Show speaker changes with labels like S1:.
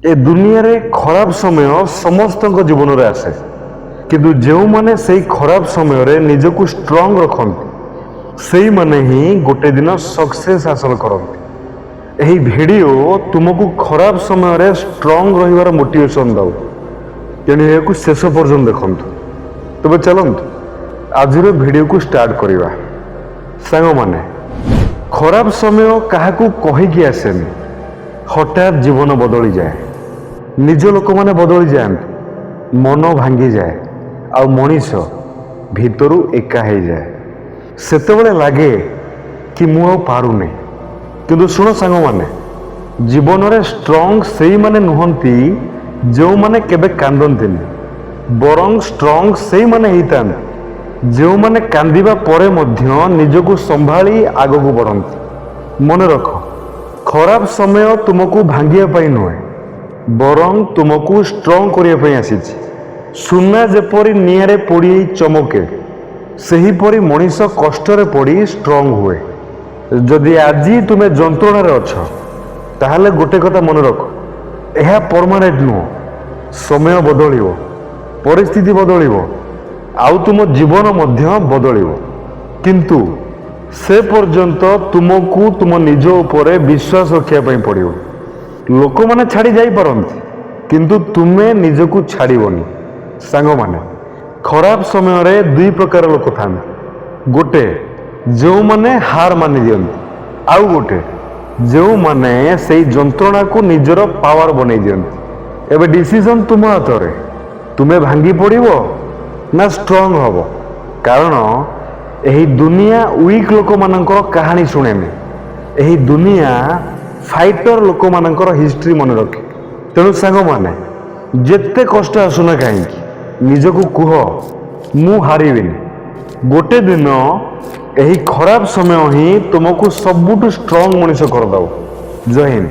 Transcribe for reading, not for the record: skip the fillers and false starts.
S1: ए दुनिया रे खराब समय समस्त जीवन में आसे किंतु जो माने से खराब समय रे निजको स्ट्रांग रखते से माने ही गोटे दिन सक्सेस हासिल करते। यही वीडियो तुमको खराब समय रे स्ट्रांग रहिबार मोटिवेशन दाउ तेणु यह शेष पर्यंत देखु। तबे चलतु आज वीडियो को स्टार्ट करवा। सांग माने खराब समय क्या कहीकि आसेनी, हठात जीवन बदली जाए, निज लोक मैंने बदली जाए, मन भांगी जाए आ मनीष भितर एका हो जाए। सेतेबेले लगे कि मु पारुनी। किंतु शुण सांग माने जीवन रे स्ट्रांग से माने नुहंती जो माने केबे कांदंतिनी, बरং स्ट्रांग से माने होता जो माने कांदिबा परे मध्य निजको संभाली आगको बढ़ंती। मन रख, खराब समय तुमको भांगिया पाई नुहे, बरং तुमको स्ट्रांग करिया पाई आसीछि। सुना जेपरी निआरे पोड़ी चमके सही परी मनीष कष्टरे पड़ी स्ट्रांग हुए। जदि आज तुमे जंत्रणा रे अछ ताहले गोटे कथा मन रख, यह परमानेंट नुह। समय बदलिबो, परिस्थिति बदलिबो, आउ तुम जीवन मध्य बदलिबो, किंतु से पर्यंत तुमको तुम निज उपरे विश्वास रखिया पई पड़िबो। लोक माने छाड़ी जाई परंती किंतु तुमे निजको छाड़िबोनी। सांग माने खराब समय रे दुई प्रकार लोक थांती, गोटे जो माने हार मानि दियंती, आउ गोटे जो माने सेई जंत्रणा को निजर पावर बनै दियंती। एबे डिसीजन तुम हाथ रे, तुमे भांगी पड़िबो ना स्ट्रांग हबो। कारण यही दुनिया वीक लोक मानकर कहानी शुणेनी, यही दुनिया फाइटर लोक मानकर हिस्ट्री मन रखे। तेणु सांग माने जेते कष्ट आसुना कहीं निजको कुह मु हारिबिनी। गोटे दिन यही खराब समय ही तुमको सबुठ स्ट्रांग मनीष करदव। जय हिंद।